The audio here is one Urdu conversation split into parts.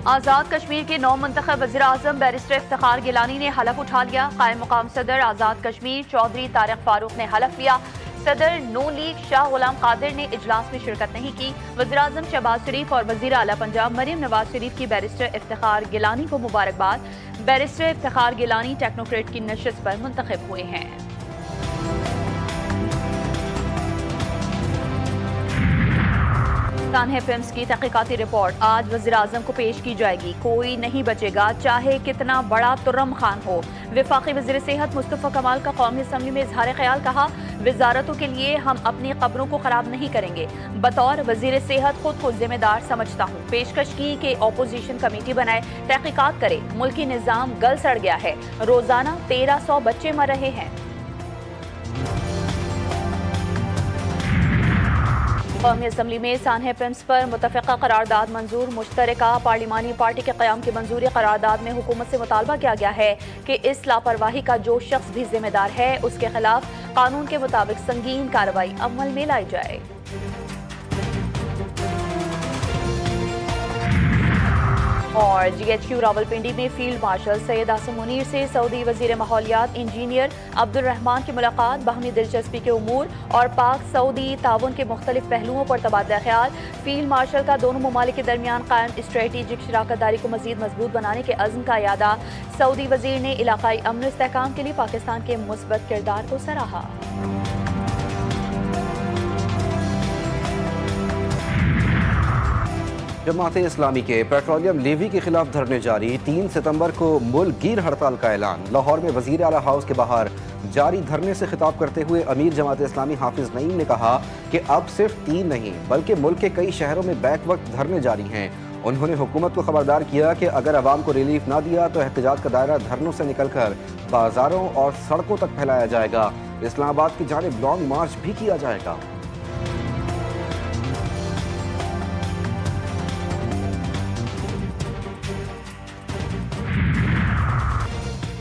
آزاد کشمیر کے نو منتخب وزیر اعظم بیرسٹر افتخار گیلانی نے حلف اٹھا لیا۔ قائم مقام صدر آزاد کشمیر چودھری طارق فاروق نے حلف لیا۔ صدر نون لیگ شاہ غلام قادر نے اجلاس میں شرکت نہیں کی۔ وزیر اعظم شہباز شریف اور وزیر اعلیٰ پنجاب مریم نواز شریف کی بیرسٹر افتخار گیلانی کو مبارکباد۔ بیرسٹر افتخار گیلانی ٹیکنوکریٹ کی نشست پر منتخب ہوئے ہیں۔ سانحہ فلمز کی تحقیقاتی رپورٹ آج وزیر اعظم کو پیش کی جائے گی۔ کوئی نہیں بچے گا چاہے کتنا بڑا ترم خان ہو۔ وفاقی وزیر صحت مصطفیٰ کمال کا قومی اسمبلی میں اظہار خیال، کہا وزارتوں کے لیے ہم اپنی قبروں کو خراب نہیں کریں گے۔ بطور وزیر صحت خود کو ذمہ دار سمجھتا ہوں۔ پیشکش کی کہ اپوزیشن کمیٹی بنائے، تحقیقات کرے۔ ملکی نظام گل سڑ گیا ہے، روزانہ 1300 بچے مر رہے ہیں۔ قومی اسمبلی میں سانحہ فلمز پر متفقہ قرارداد منظور۔ مشترکہ پارلیمانی پارٹی کے قیام کی منظوری قرارداد میں حکومت سے مطالبہ کیا گیا ہے کہ اس لاپرواہی کا جو شخص بھی ذمہ دار ہے اس کے خلاف قانون کے مطابق سنگین کارروائی عمل میں لائی جائے۔ اور جی ایچ کیو راولپنڈی میں فیلڈ مارشل سید عاصم منیر سے سعودی وزیر ماحولیات انجینئر عبد الرحمان کی ملاقات۔ باہمی دلچسپی کے امور اور پاک سعودی تعاون کے مختلف پہلوؤں پر تبادلہ خیال۔ فیلڈ مارشل کا دونوں ممالک کے درمیان قائم اسٹریٹجک شراکت داری کو مزید مضبوط بنانے کے عزم کا اعادہ۔ سعودی وزیر نے علاقائی امن و استحکام کے لیے پاکستان کے مثبت کردار کو سراہا۔ جماعت اسلامی کے پیٹرولیم لیوی کے خلاف دھرنے جاری۔ 3 ستمبر کو ملک گیر ہڑتال کا اعلان۔ لاہور میں وزیر اعلیٰ ہاؤس کے باہر جاری دھرنے سے خطاب کرتے ہوئے امیر جماعت اسلامی حافظ نعیم نے کہا کہ اب صرف 3 نہیں بلکہ ملک کے کئی شہروں میں بیک وقت دھرنے جاری ہیں۔ انہوں نے حکومت کو خبردار کیا کہ اگر عوام کو ریلیف نہ دیا تو احتجاج کا دائرہ دھرنوں سے نکل کر بازاروں اور سڑکوں تک پھیلایا جائے گا۔ اسلام آباد کی جانب لانگ مارچ بھی کیا جائے گا۔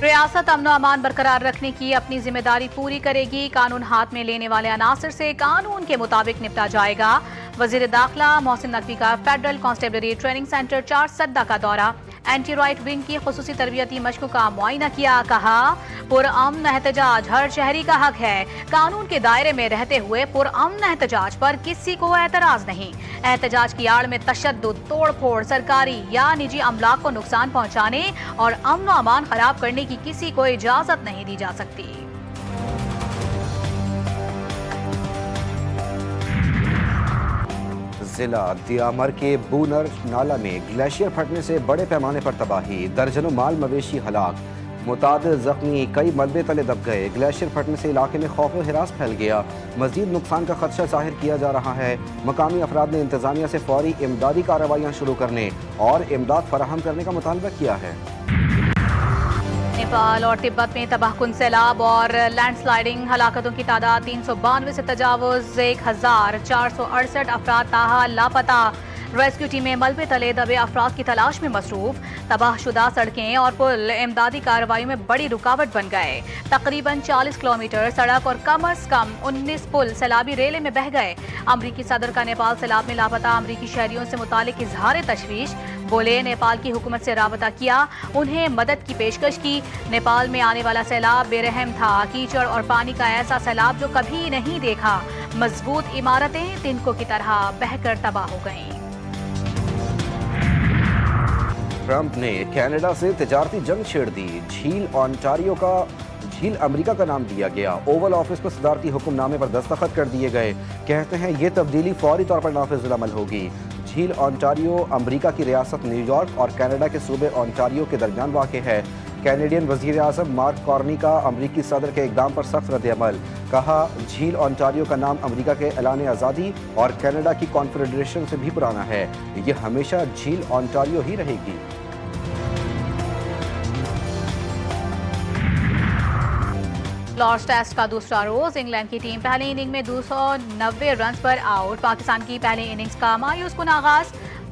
ریاست امن و امان برقرار رکھنے کی اپنی ذمہ داری پوری کرے گی۔ قانون ہاتھ میں لینے والے عناصر سے قانون کے مطابق نپٹا جائے گا۔ وزیر داخلہ محسن نقوی کا فیڈرل کانسٹیبلری ٹریننگ سینٹر 4 سدہ کا دورہ۔ اینٹی رائٹ ونگ کی خصوصی تربیتی مشقوں کا معائنہ کیا، کہا پرامن احتجاج ہر شہری کا حق ہے۔ قانون کے دائرے میں رہتے ہوئے پرامن احتجاج پر کسی کو اعتراض نہیں۔ احتجاج کی آڑ میں تشدد، توڑ پھوڑ، سرکاری یا نجی املاک کو نقصان پہنچانے اور امن و امان خراب کرنے کی کسی کو اجازت نہیں دی جا سکتی۔ ضلع دیامر کے بونر نالہ میں گلیشیئر پھٹنے سے بڑے پیمانے پر تباہی، درجنوں مال مویشی ہلاک، متعدد زخمی، کئی ملبے تلے دب گئے۔ گلیشیئر پھٹنے سے علاقے میں خوف و ہراس پھیل گیا، مزید نقصان کا خدشہ ظاہر کیا جا رہا ہے۔ مقامی افراد نے انتظامیہ سے فوری امدادی کارروائیاں شروع کرنے اور امداد فراہم کرنے کا مطالبہ کیا ہے۔ نیپال اور تبت میں تباہ کن سیلاب اور لینڈ سلائیڈنگ، ہلاکتوں کی تعداد 392 سے تجاوز، 1468 افراد تاحال لاپتہ۔ ریسکیو ٹیمیں ملبے تلے دبے افراد کی تلاش میں مصروف۔ تباہ شدہ سڑکیں اور پل امدادی کارروائی میں بڑی رکاوٹ بن گئے۔ تقریباً 40 کلومیٹر سڑک اور کم از کم 19 پل سیلابی ریلے میں بہہ گئے۔ امریکی صدر کا نیپال سیلاب میں لاپتہ امریکی شہریوں سے متعلق اظہار تشویش، بولے نیپال کی حکومت سے رابطہ کیا، انہیں مدد کی پیشکش کی۔ نیپال میں آنے والا سیلاب بے رحم تھا، کیچڑ اور پانی کا ایسا سیلاب جو کبھی نہیں دیکھا۔ مضبوط عمارتیں تنکوں کی طرح بہہ کر تباہ ہو گئیں۔ ٹرمپ نے کینیڈا سے تجارتی جنگ چھیڑ دی، جھیل امریکہ کا نام دیا گیا۔ اوول آفس پر صدارتی حکم نامے پر دستخط کر دیے گئے۔ کہتے ہیں یہ تبدیلی فوری طور پر نافذ العمل ہوگی۔ جھیل آنٹاریو امریکہ کی ریاست نیو یارک اور کینیڈا کے صوبے آنٹاریو کے درمیان واقع ہے۔ کینیڈین وزیر اعظم مارک کارنی کا امریکی صدر کے اقدام پر سخت رد عمل، کہا جھیل آنٹاریو کا نام امریکہ کے اعلان آزادی اور کینیڈا کی کانفیڈریشن سے بھی پرانا ہے، یہ ہمیشہ جھیل آنٹاریو ہی رہے گی۔ لارڈز ٹیسٹ کا دوسرا روز، انگلینڈ کی ٹیم پہلی اننگ میں 290 رنز پر آؤٹ۔ پاکستان کی پہلی اننگز کا مایوس کن آغاز،